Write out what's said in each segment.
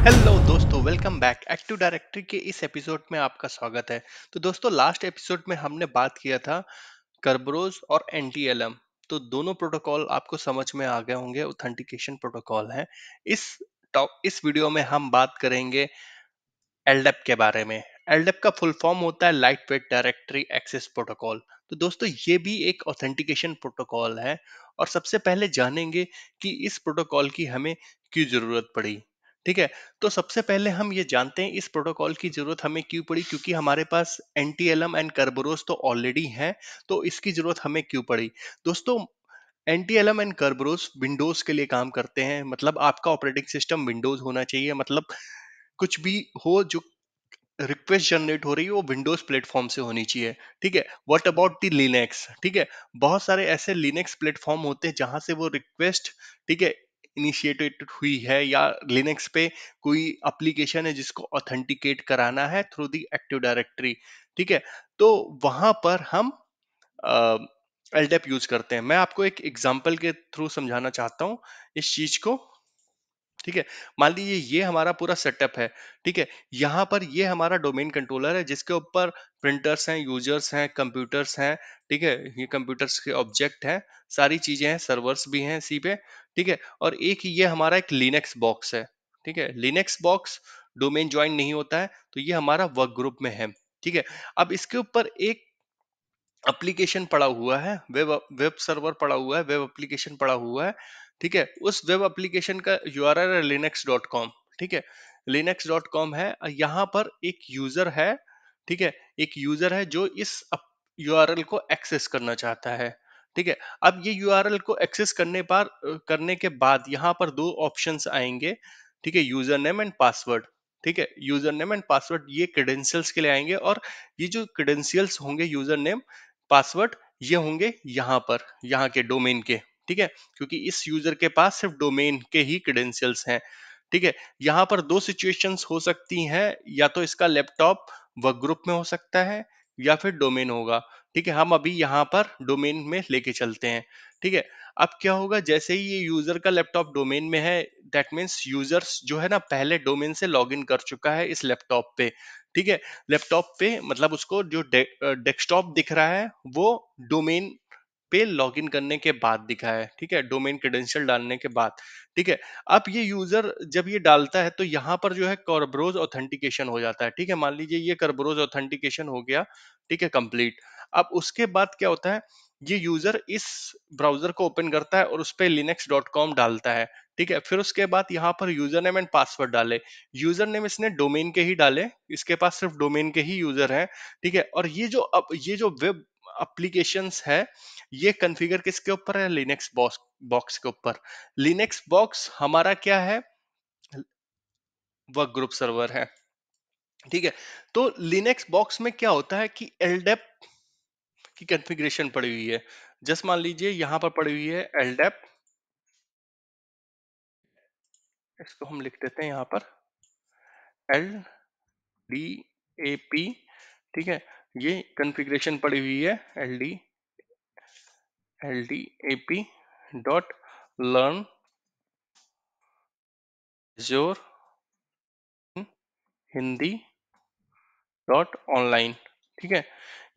Hello दोस्तों, welcome back. Active directory के इस एपिसोड में आपका स्वागत है। तो दोस्तों, लास्ट एपिसोड में हमने बात किया था कर्बरोज और एनटीएलएम। तो दोनों प्रोटोकॉल आपको समझ में आ गए होंगे, ऑथेंटिकेशन प्रोटोकॉल है। इस इस वीडियो में हम बात करेंगे एलडेप के बारे में। एलडेप का फुल फॉर्म होता है light weight directory access protocol. तो दोस्तों, ये भी एक ऑथेंटिकेशन प्रोटोकॉल है। और सबसे पहले जानेंगे कि इस प्रोटोकॉल की हमें क्यों जरूरत पड़ी। ठीक है। तो सबसे पहले हम ये जानते हैं इस प्रोटोकॉल की जरूरत हमें क्यों पड़ी, क्योंकि हमारे पास एनटीएलएम एंड कर्बरोस तो ऑलरेडी हैं। तो इसकी जरूरत हमें क्यों पड़ी दोस्तों? एनटीएलएम एंड कर्बरोस विंडोज के लिए काम करते हैं। मतलब आपका ऑपरेटिंग सिस्टम विंडोज होना चाहिए। मतलब कुछ भी हो जो रिक्वेस्ट जनरेट हो रही है वो विंडोज प्लेटफॉर्म से होनी चाहिए। ठीक है। What about the Linux? ठीक है। बहुत सारे ऐसे लिनक्स प्लेटफॉर्म होते हैं जहां से वो रिक्वेस्ट, ठीक है, इनिशिएटेड हुई है, या लिनक्स पे कोई एप्लीकेशन है जिसको ऑथेंटिकेट कराना है थ्रू द एक्टिव डायरेक्टरी। ठीक है। तो वहां पर हम एलडेप यूज करते हैं। मैं आपको एक एग्जांपल के थ्रू समझाना चाहता हूँ इस चीज को। ठीक है। मान लीजिए ये हमारा पूरा सेटअप है। ठीक है। यहाँ पर ये हमारा डोमेन कंट्रोलर है जिसके ऊपर प्रिंटर्स हैं, यूजर्स हैं, कंप्यूटर्स हैं। ठीक है। ये कंप्यूटर्स के ऑब्जेक्ट हैं, सारी चीजें हैं, सर्वर्स भी हैं इसी पे। ठीक है। और एक ये हमारा एक लिनक्स बॉक्स है। ठीक है। लिनक्स बॉक्स डोमेन ज्वाइन नहीं होता है, तो ये हमारा वर्क ग्रुप में है। ठीक है। अब इसके ऊपर एक एप्लीकेशन पड़ा हुआ है, वेब वेब सर्वर पड़ा हुआ है, वेब एप्लीकेशन पड़ा हुआ है। ठीक है। उस वेब एप्लीकेशन का यूआरएल है linux.com। ठीक है। linux.com है। यहाँ पर एक यूजर है। ठीक है। एक यूजर है जो इस यूआरएल को एक्सेस करना चाहता है। ठीक है। अब ये यूआरएल को एक्सेस करने के बाद यहाँ पर दो ऑप्शंस आएंगे। ठीक है। User name and password. ठीक है। यूजर नेम एंड पासवर्ड ये क्रेडेंशियल्स के लिए आएंगे। और ये जो क्रेडेंशियल्स होंगे, यूजर नेम, पासवर्ड, ये होंगे यहाँ पर, यहाँ के डोमेन के। ठीक है। क्योंकि इस यूजर के पास सिर्फ डोमेन के ही क्रेडेंशियल्स हैं। ठीक है। यहाँ पर दो सिचुएशंस हो सकती हैं, या तो इसका लैपटॉप वर्क ग्रुप में हो सकता है या फिर डोमेन होगा। ठीक है। हम अभी यहाँ पर डोमेन में लेके चलते हैं। ठीक है। अब क्या होगा, जैसे ही ये यूजर का लैपटॉप डोमेन में है, दैट मीन्स यूजर्स जो है ना पहले डोमेन से लॉगिन कर चुका है इस लैपटॉप पे। ठीक है। लैपटॉप पे मतलब उसको जो डेस्कटॉप दिख रहा है वो डोमेन पे लॉगिन करने के बाद दिखा है। ठीक है। डोमेन क्रेडेंशियल डालने के बाद। ठीक है। अब ये यूजर जब ये डालता है तो यहाँ पर जो है कर्बरोज ऑथेंटिकेशन हो जाता है। ठीक है। मान लीजिए ये कर्बरोज ऑथेंटिकेशन हो गया। ठीक है, कंप्लीट। अब उसके बाद क्या होता है, ये यूजर इस ब्राउजर को ओपन करता है और उस पर linux.com डालता है। ठीक है। फिर उसके बाद यहाँ पर यूजर नेम एंड पासवर्ड डाले। यूजर नेम इसने डोमेन के ही डाले, इसके पास सिर्फ डोमेन के ही यूजर है। ठीक है। और ये जो वेब एप्लीकेशंस है, ये कॉन्फ़िगर किसके ऊपर है? लिनक्स बॉक्स बॉक्स के ऊपर। लिनक्स बॉक्स हमारा क्या है? वर्क ग्रुप सर्वर है। ठीक है। तो लिनक्स बॉक्स में क्या होता है कि एलडेप की कॉन्फ़िगरेशन पड़ी हुई है। जस्ट मान लीजिए यहाँ पर पड़ी हुई है एलडेप। इसको हम लिख देते हैं यहाँ पर एल डी ए पी। ठीक है। ये कॉन्फ़िगरेशन पड़ी हुई है L D A P dot learn जोर हिंदी डॉट ऑनलाइन। ठीक है।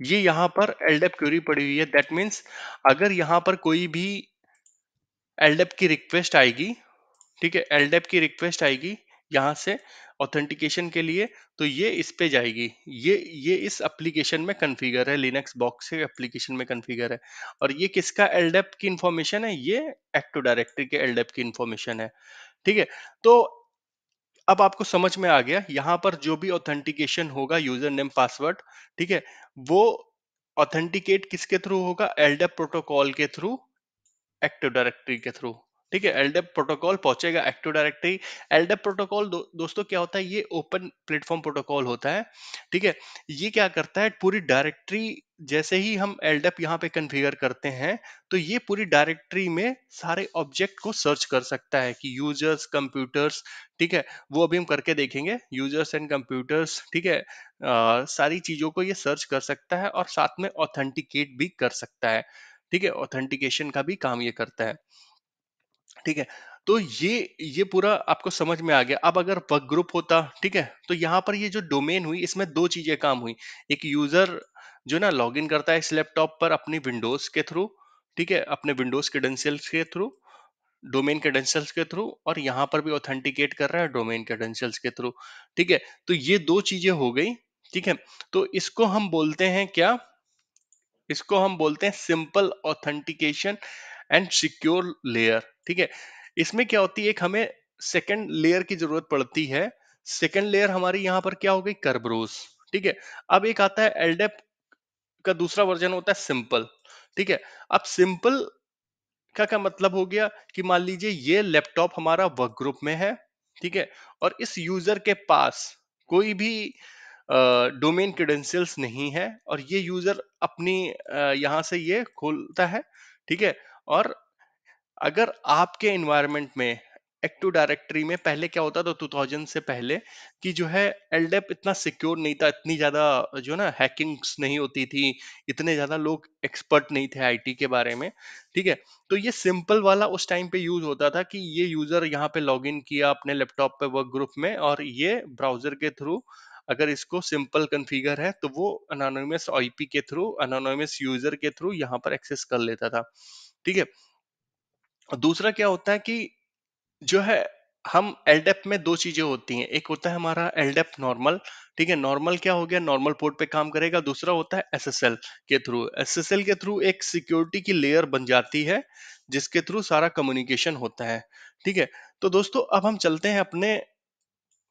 ये यहाँ पर एलडेप क्वेरी पड़ी हुई है। दैट मीन्स अगर यहाँ पर कोई भी एलडेप की रिक्वेस्ट आएगी, ठीक है, एलडेप की रिक्वेस्ट आएगी यहाँ से ऑथेंटिकेशन के लिए, तो ये इस पे जाएगी। ये इस एप्लीकेशन में कॉन्फ़िगर है, लिनक्स बॉक्स के एप्लीकेशन में कॉन्फ़िगर है। और ये किसका एलडेप की इंफॉर्मेशन है? ये एक्टिव डायरेक्टरी के एलडेप की इंफॉर्मेशन है। ठीक है। तो अब आपको समझ में आ गया, यहाँ पर जो भी ऑथेंटिकेशन होगा, यूजर नेम पासवर्ड, ठीक है, वो ऑथेंटिकेट किसके थ्रू होगा? एलडेप प्रोटोकॉल के थ्रू, एक्टिव डायरेक्टरी के थ्रू। ठीक है। एलडेप प्रोटोकॉल पहुंचेगा एक्टिव डायरेक्टरी। एलडेप प्रोटोकॉल दोस्तों क्या होता है? ये ओपन प्लेटफॉर्म प्रोटोकॉल होता है। ठीक है। ये क्या करता है, पूरी डायरेक्टरी, जैसे ही हम एलडेप यहाँ पे कॉन्फ़िगर करते हैं, तो ये पूरी डायरेक्टरी में सारे ऑब्जेक्ट को सर्च कर सकता है कि यूजर्स, कंप्यूटर्स। ठीक है। वो अभी हम करके देखेंगे, यूजर्स एंड कंप्यूटर्स। ठीक है। सारी चीजों को ये सर्च कर सकता है और साथ में ऑथेंटिकेट भी कर सकता है। ठीक है। ऑथेंटिकेशन का भी काम ये करता है। ठीक है। तो ये पूरा आपको समझ में आ गया। अब अगर वर्क ग्रुप होता, ठीक है, तो यहाँ पर ये जो डोमेन हुई, इसमें दो चीजें काम हुई। एक यूजर जो ना लॉग इन करता है इस लैपटॉप पर अपनी विंडोज के थ्रू, ठीक है, अपने विंडोज क्रेडेंशियल्स के थ्रू, डोमेन क्रेडेंशियल्स के थ्रू, और यहाँ पर भी ऑथेंटिकेट कर रहा है डोमेन क्रेडेंशियल्स के थ्रू। ठीक है, तो ये दो चीजें हो गई। ठीक है, तो इसको हम बोलते हैं क्या, इसको हम बोलते हैं simple authentication and secure layer. ठीक है, इसमें क्या होती है, एक हमें सेकंड लेयर की जरूरत पड़ती है। सेकंड लेयर हमारी यहाँ पर क्या हो गई, कर्बरोस। ठीक है, अब एक आता है एलडेप का दूसरा वर्जन होता है सिंपल। ठीक है, अब सिंपल का क्या मतलब हो गया कि मान लीजिए ये लैपटॉप हमारा वर्क ग्रुप में है। ठीक है, और इस यूजर के पास कोई भी डोमेन क्रेडेंशियल्स नहीं है, और ये यूजर अपनी यहाँ से ये खोलता है। ठीक है, और अगर आपके एनवायरनमेंट में एक्टिव डायरेक्टरी में पहले क्या होता था 2000 से पहले, कि जो है एलडेप इतना सिक्योर नहीं था, इतनी ज्यादा जो ना हैकिंग्स नहीं होती थी, इतने ज्यादा लोग एक्सपर्ट नहीं थे आईटी के बारे में। ठीक है, तो ये सिंपल वाला उस टाइम पे यूज होता था कि ये यूजर यहाँ पे लॉग इन किया अपने लैपटॉप पे वर्क ग्रुप में, और ये ब्राउजर के थ्रू अगर इसको सिंपल कॉन्फ़िगर है तो वो अनोनिमस आईपी के थ्रू, अनोनिमस यूजर के थ्रू यहाँ पर एक्सेस कर लेता था। ठीक है, और दूसरा क्या होता है कि जो है हम एलडेप में दो चीजें होती हैं, एक होता है हमारा एलडेप नॉर्मल। ठीक है, नॉर्मल क्या हो गया, नॉर्मल पोर्ट पे काम करेगा। दूसरा होता है एसएसएल के थ्रू। एसएसएल के थ्रू एक सिक्योरिटी की लेयर बन जाती है जिसके थ्रू सारा कम्युनिकेशन होता है। ठीक है, तो दोस्तों अब हम चलते हैं अपने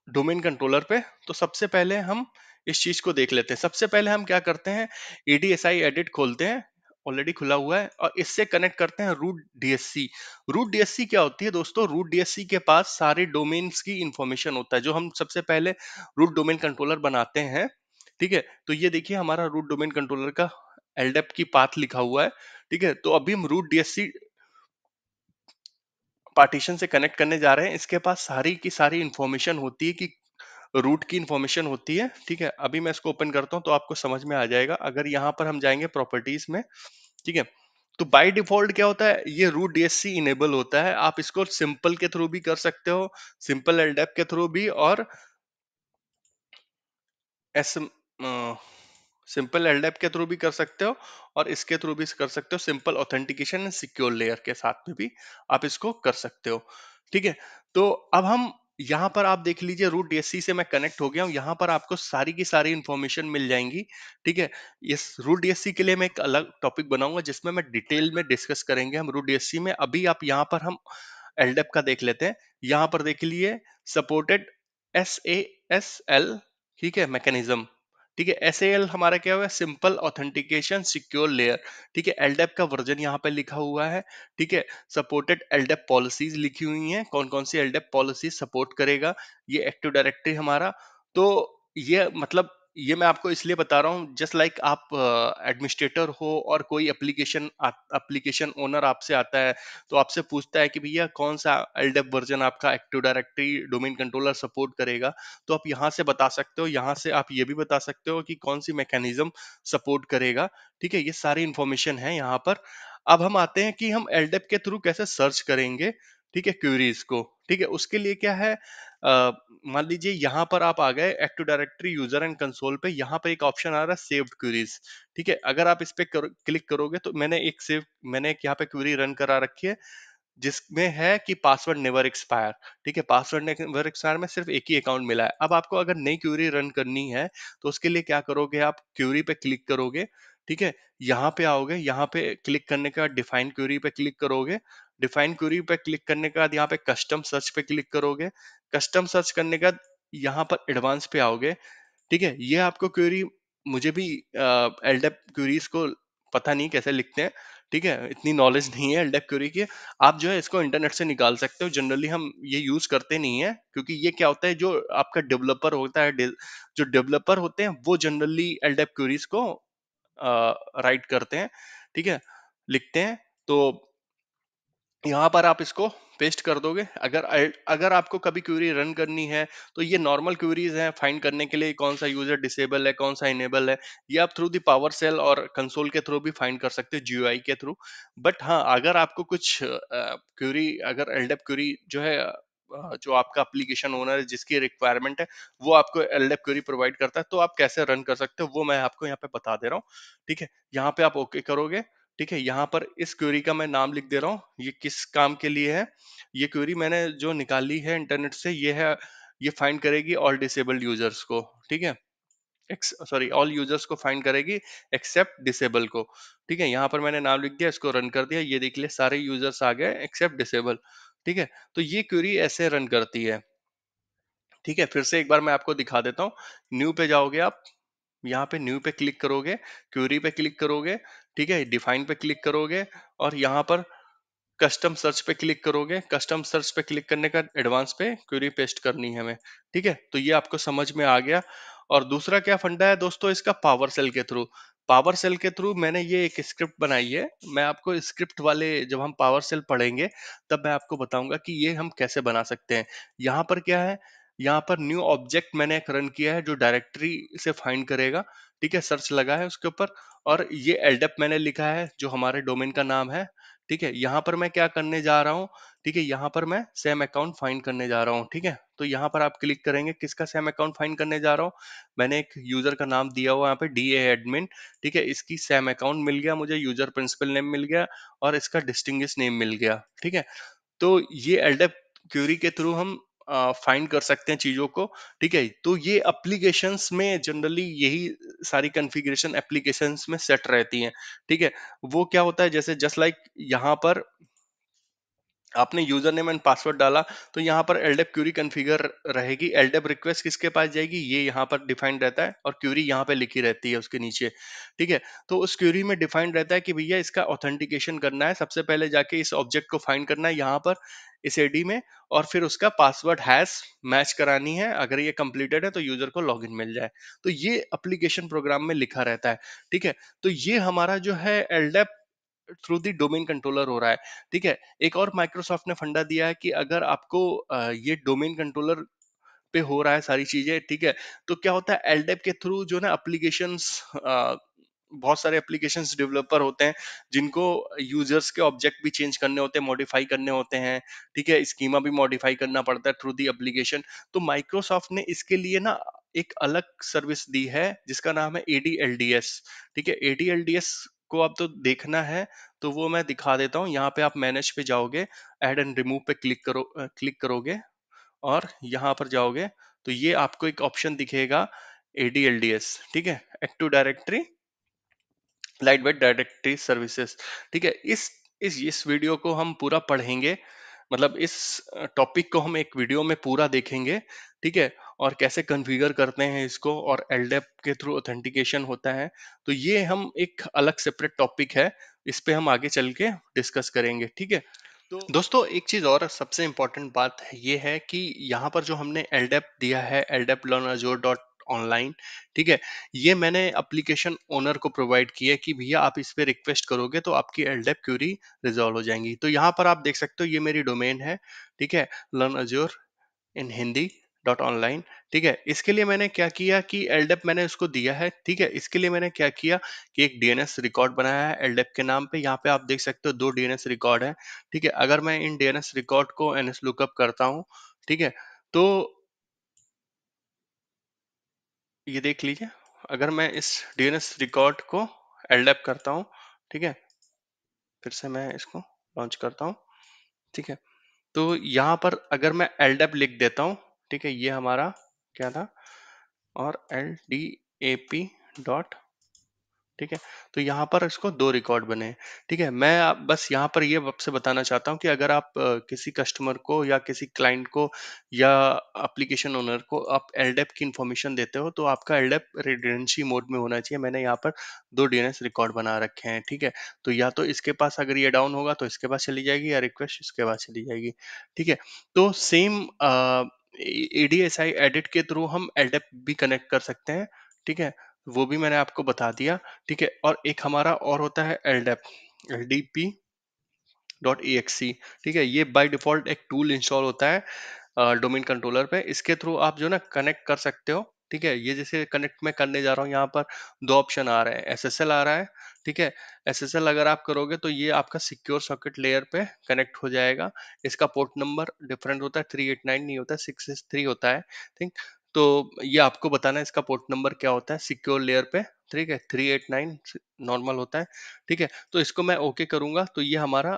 डोमेन कंट्रोलर पे। तो सबसे पहले हम इस चीज को देख लेते हैं। सबसे पहले हम क्या करते हैं, एडीएसआई एडिट खोलते हैं, ऑलरेडी खुला हुआ है, और इससे कनेक्ट करते हैं रूट डीएससी। रूट डीएससी क्या होती है दोस्तों, रूट डीएससी के पास सारे डोमेन्स की इंफॉर्मेशन होता है जो हम सबसे पहले रूट डोमेन कंट्रोलर बनाते हैं। ठीक है, तो ये देखिए हमारा रूट डोमेन कंट्रोलर का एलडेप की पाथ लिखा हुआ है। ठीक है, तो अभी हम रूट डीएससी पार्टीशन से कनेक्ट करने जा रहे हैं। इसके पास सारी की सारी इंफॉर्मेशन होती है कि रूट की इंफॉर्मेशन होती है। ठीक है, अभी मैं इसको ओपन करता हूं तो आपको समझ में आ जाएगा। अगर यहाँ पर हम जाएंगे प्रॉपर्टीज में, ठीक है, तो बाय डिफॉल्ट क्या होता है, ये रूट डीएससी इनेबल होता है। आप इसको सिंपल के थ्रू भी कर सकते हो, सिंपल एलडेप के थ्रू भी, और एस सिंपल एलडेप के थ्रू भी कर सकते हो, और इसके थ्रू भी कर सकते हो, simple authentication and secure layer के साथ में भी आप इसको कर सकते हो। ठीक है, तो अब हम यहाँ पर आप देख लीजिए रूट डीएससी से मैं कनेक्ट हो गया हूँ। यहाँ पर आपको सारी की सारी इंफॉर्मेशन मिल जाएंगी। ठीक है, इस रूट डीएससी के लिए मैं एक अलग टॉपिक बनाऊंगा जिसमें मैं डिटेल में डिस्कस करेंगे हम रूट डीएससी में। अभी आप यहाँ पर हम एलडेप का देख लेते हैं। यहाँ पर देख लीजिए सपोर्टेड SASL, ठीक है, मैकेनिज्म। ठीक है, SAL हमारा क्या हुआ, सिंपल ऑथेंटिकेशन सिक्योर लेयर। ठीक है, एलडेप का वर्जन यहाँ पे लिखा हुआ है। ठीक है, सपोर्टेड एलडेप पॉलिसीज लिखी हुई हैं, कौन कौन सी एलडेप पॉलिसी सपोर्ट करेगा, ये एक्टिव डायरेक्टरी हमारा। तो ये मतलब ये मैं आपको इसलिए बता रहा हूँ, जस्ट लाइक आप एडमिनिस्ट्रेटर हो और कोई एप्लीकेशन ओनर आपसे आता है, तो आपसे पूछता है कि भैया कौन सा एलडेप वर्जन आपका active directory domain controller support करेगा, तो आप यहाँ से बता सकते हो। यहाँ से आप ये भी बता सकते हो कि कौन सी मैकेनिज्म सपोर्ट करेगा। ठीक है, ये सारी इंफॉर्मेशन है यहाँ पर। अब हम आते हैं कि हम एलडेप के थ्रू कैसे सर्च करेंगे, ठीक है, क्वेरीज को। ठीक है, उसके लिए क्या है, मान लीजिए यहाँ पर आप आ गए active directory user and console पे, यहाँ पे एक ऑप्शन आ रहा है सेव्ड क्वेरीज। ठीक है, अगर आप इस पे क्लिक करोगे तो मैंने एक यहाँ पे क्वेरी रन करा रखी है जिसमें है कि पासवर्ड नेवर एक्सपायर। ठीक है, पासवर्ड नेवर एक्सपायर में सिर्फ एक ही अकाउंट मिला है। अब आपको अगर नई क्यूरी रन करनी है तो उसके लिए क्या करोगे, आप क्यूरी पे क्लिक करोगे। ठीक है, यहाँ पे आओगे, यहाँ पे क्लिक करने के बाद डिफाइन क्यूरी पे क्लिक करोगे। डिफाइन क्यूरी पे क्लिक करने के बाद यहाँ पे कस्टम सर्च पे क्लिक करोगे। कस्टम सर्च करने के बाद यहाँ पर एडवांस पे आओगे। ठीक है, ये आपको क्वेरी, मुझे भी एलडेप क्वेरीज को पता नहीं कैसे लिखते हैं। ठीक है, इतनी नॉलेज नहीं है एलडेप क्वेरी की। आप जो है इसको इंटरनेट से निकाल सकते हो। जनरली हम ये यूज करते नहीं है, क्योंकि ये क्या होता है, जो आपका डेवलपर होता है, जो डेवलपर होते हैं वो जनरली एलडेप क्वेरीज को राइट करते हैं। ठीक है, लिखते हैं। तो यहाँ पर आप इसको पेस्ट कर दोगे। अगर आपको कभी क्वेरी रन करनी है, तो ये नॉर्मल क्वेरीज हैं फाइंड करने के लिए कौन सा यूजर डिसेबल है, कौन सा इनेबल है, ये आप थ्रू दी पावर सेल और कंसोल के थ्रू भी फाइंड कर सकते हो, जीयूआई के थ्रू। बट हाँ, अगर आपको कुछ क्वेरी, अगर एलडेप क्वेरी जो है जो आपका एप्लीकेशन ओनर है जिसकी रिक्वायरमेंट है, वो आपको एलडेप क्वेरी प्रोवाइड करता है, तो आप कैसे रन कर सकते हो वो मैं आपको यहाँ पे बता दे रहा हूँ। ठीक है, यहाँ पे आप ओके करोगे। ठीक है, यहाँ पर इस क्वेरी का मैं नाम लिख दे रहा हूँ, ये किस काम के लिए है। ये क्वेरी मैंने जो निकाली है इंटरनेट से, ये है, ये फाइंड करेगी ऑल डिसेबल्ड यूजर्स को। ठीक है, सॉरी, ऑल यूजर्स को फाइंड करेगी एक्सेप्ट डिसेबल को। ठीक है, यहाँ पर मैंने नाम लिख दिया, इसको रन कर दिया, ये देख लिया सारे यूजर्स आ गए एक्सेप्ट डिसेबल। ठीक है, तो ये क्वेरी ऐसे रन करती है। ठीक है, फिर से एक बार मैं आपको दिखा देता हूँ। न्यू पे जाओगे आप, यहाँ पे न्यू पे क्लिक करोगे, क्वेरी पे क्लिक करोगे। ठीक है, डिफाइन पे क्लिक करोगे, और यहाँ पर कस्टम सर्च पे क्लिक करोगे। कस्टम सर्च पे क्लिक करने का एडवांस पे क्वेरी पेस्ट करनी है हमें। ठीक है, तो ये आपको समझ में आ गया। और दूसरा क्या फंडा है दोस्तों इसका, पावर सेल के थ्रू। पावर सेल के थ्रू मैंने ये एक स्क्रिप्ट बनाई है। मैं आपको स्क्रिप्ट वाले, जब हम पावर सेल पढ़ेंगे तब मैं आपको बताऊंगा कि ये हम कैसे बना सकते हैं। यहाँ पर क्या है, यहाँ पर न्यू ऑब्जेक्ट मैंने एक रन किया है जो डायरेक्टरी से फाइंड करेगा। ठीक है, सर्च लगा है उसके ऊपर, और ये एलडेप मैंने लिखा है जो हमारे डोमेन का नाम है। ठीक है, यहाँ पर मैं क्या करने जा रहा हूँ, ठीक है, यहाँ पर मैं सेम अकाउंट फाइंड करने जा रहा हूँ। ठीक है, तो यहाँ पर आप क्लिक करेंगे, किसका सेम अकाउंट फाइंड करने जा रहा हूँ। मैंने एक यूजर का नाम दिया हुआ यहाँ पे, डी एडमिन। ठीक है, इसकी सेम अकाउंट मिल गया मुझे, यूजर प्रिंसिपल नेम मिल गया, और इसका डिस्टिंग्विश नेम मिल गया। ठीक है, तो ये एलडेप क्यूरी के थ्रू हम फाइंड कर सकते हैं चीजों को। ठीक है, तो ये एप्लीकेशंस में जनरली यही सारी कॉन्फ़िगरेशन एप्लीकेशंस में सेट रहती हैं। ठीक है, वो क्या होता है, जैसे जस्ट लाइक यहाँ पर आपने यूजर नेम एंड पासवर्ड डाला, तो यहाँ पर एलडेप क्यूरी कॉन्फ़िगर रहेगी। एलडेप रिक्वेस्ट किसके पास जाएगी, ये यहाँ पर डिफाइंड रहता है, और क्यूरी यहाँ पे लिखी रहती है उसके नीचे। ठीक है, तो उस क्यूरी में डिफाइंड रहता है कि भैया इसका ऑथेंटिकेशन करना है, सबसे पहले जाके इस ऑब्जेक्ट को फाइंड करना है यहाँ पर इस एडी में, और फिर उसका पासवर्ड हैश मैच करानी है। अगर ये कंप्लीटेड है तो यूजर को लॉगिन मिल जाए। तो ये एप्लीकेशन प्रोग्राम में लिखा रहता है। ठीक है, तो ये हमारा जो है एलडेप थ्रू दी डोमेन कंट्रोलर हो रहा है। ठीक है, एक और माइक्रोसॉफ्ट ने फंडा दिया है कि अगर आपको ये डोमेन कंट्रोलर पे हो रहा है सारी चीजें। ठीक है, तो क्या होता है एलडेप के थ्रू जो ना एप्लीकेशंस, बहुत सारे एप्लीकेशंस डेवलपर होते हैं जिनको यूजर्स के ऑब्जेक्ट भी चेंज करने होते हैं, मॉडिफाई करने होते हैं। ठीक है, स्कीमा भी मॉडिफाई करना पड़ता है थ्रू दी एप्लीकेशन। तो माइक्रोसॉफ्ट ने इसके लिए ना एक अलग सर्विस दी है जिसका नाम है एडीएलडीएस। ठीक है, एडीएलडीएस को आप तो देखना है, तो वो मैं दिखा देता हूँ। यहाँ पे आप मैनेज पे जाओगे, ऐड एंड रिमूव पे क्लिक करोगे, और यहाँ पर जाओगे, तो ये आपको एक ऑप्शन दिखेगा, एडीएलडीएस। ठीक है, active directory light weight directory services. ठीक है, इस वीडियो को हम पूरा पढ़ेंगे, मतलब इस टॉपिक को हम एक वीडियो में पूरा देखेंगे। ठीक है, और कैसे कॉन्फ़िगर करते हैं इसको, और एलडेप के थ्रू ऑथेंटिकेशन होता है। तो ये हम एक अलग सेपरेट टॉपिक है, इस पे हम आगे चल के डिस्कस करेंगे। ठीक है, तो दोस्तों एक चीज और सबसे इम्पोर्टेंट बात ये है कि यहाँ पर जो हमने एलडेप दिया है, एलडेप लर्न अजोर डॉट ऑनलाइन। ठीक है, ये मैंने एप्लीकेशन ओनर को प्रोवाइड किया है कि भैया आप इस पे रिक्वेस्ट करोगे तो आपकी एलडेप क्यूरी रिजॉल्व हो जाएंगी। तो यहाँ पर आप देख सकते हो, ये मेरी डोमेन है। ठीक है, लर्न अजोर इन हिंदी डॉट ऑनलाइन। ठीक है, इसके लिए मैंने क्या किया कि एलडेप मैंने उसको दिया है। ठीक है, इसके लिए मैंने क्या किया कि एक डीएनएस रिकॉर्ड बनाया है एलडेप के नाम पे। यहाँ पे आप देख सकते हो 2 डीएनएस रिकॉर्ड है। ठीक है, अगर मैं इन डीएनएस रिकॉर्ड को एनएस लुकअप करता हूँ, ठीक है, तो ये देख लीजिए, अगर मैं इस डीएनएस रिकॉर्ड को एलडेप करता हूँ, ठीक है, फिर से मैं इसको लॉन्च करता हूँ। ठीक है, तो यहाँ पर अगर मैं एलडेप लिख देता हूँ, ठीक है, ये हमारा क्या था, और L D A P dot. ठीक है, तो यहाँ पर इसको 2 रिकॉर्ड बने हैं। ठीक है, मैं बस यहाँ पर ये आपसे बताना चाहता हूँ कि अगर आप किसी कस्टमर को या किसी क्लाइंट को या एप्लीकेशन ओनर को आप एलडेप की इंफॉर्मेशन देते हो, तो आपका एलडेप रेजिडेंसी मोड में होना चाहिए। मैंने यहाँ पर 2 डीएनएस रिकॉर्ड बना रखे हैं। ठीक है, तो या तो इसके पास अगर ये डाउन होगा तो इसके पास चली जाएगी, या रिक्वेस्ट इसके पास चली जाएगी। ठीक है, तो सेम एडीएसआई एडिट के थ्रू हम एलडेप भी कनेक्ट कर सकते हैं। ठीक है, वो भी मैंने आपको बता दिया। ठीक है, और एक हमारा और होता है एलडेप, एलडीपी डॉट ई एक्स, ठीक है। ये बाय डिफॉल्ट एक टूल इंस्टॉल होता है डोमेन कंट्रोलर पे। इसके थ्रू आप जो ना कनेक्ट कर सकते हो, ठीक है। ये जैसे कनेक्ट मैं करने जा रहा हूँ, यहाँ पर दो ऑप्शन आ रहे हैं, एसएसएल आ रहा है, ठीक है। एसएसएल अगर आप करोगे तो ये आपका सिक्योर सॉकेट लेयर पे कनेक्ट हो जाएगा। इसका पोर्ट नंबर डिफरेंट होता है, 389 नहीं होता, 663 होता है, ठीक। तो ये आपको बताना है इसका पोर्ट नंबर क्या होता है सिक्योर लेयर पे, ठीक है। 389 नॉर्मल होता है, ठीक है। तो इसको मैं ओके करूंगा तो ये हमारा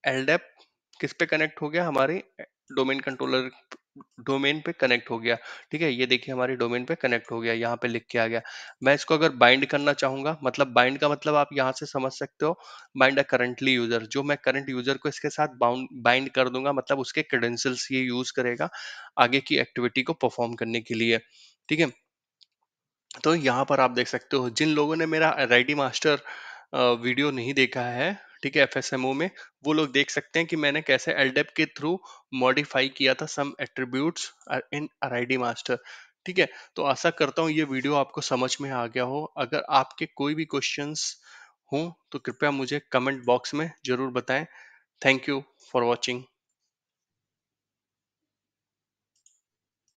एलडेप किस पे कनेक्ट हो गया, हमारे डोमेन कंट्रोलर डोमेन पे कनेक्ट हो गया, ठीक है। ये देखिए हमारी डोमेन पे कनेक्ट हो गया, यहाँ पे लिख के आ गया। मैं इसको अगर बाइंड करना चाहूंगा, मतलब बाइंड का मतलब आप यहाँ से समझ सकते हो, बाइंड अ करंटली यूजर, जो मैं करंट यूजर को इसके साथ बाइंड कर दूंगा, मतलब उसके क्रेडेंशियल्स ये यूज करेगा आगे की एक्टिविटी को परफॉर्म करने के लिए, ठीक है। तो यहाँ पर आप देख सकते हो, जिन लोगों ने मेरा रेडी मास्टर वीडियो नहीं देखा है, ठीक है, एफएसएमओ में, वो लोग देख सकते हैं कि मैंने कैसे एलडेप के थ्रू मॉडिफाई किया था सम एट्रीब्यूट्स इन आरआईडी मास्टर, ठीक है। तो आशा करता हूँ ये वीडियो आपको समझ में आ गया हो। अगर आपके कोई भी क्वेश्चंस हों तो कृपया मुझे कमेंट बॉक्स में जरूर बताएं। Thank you for watching.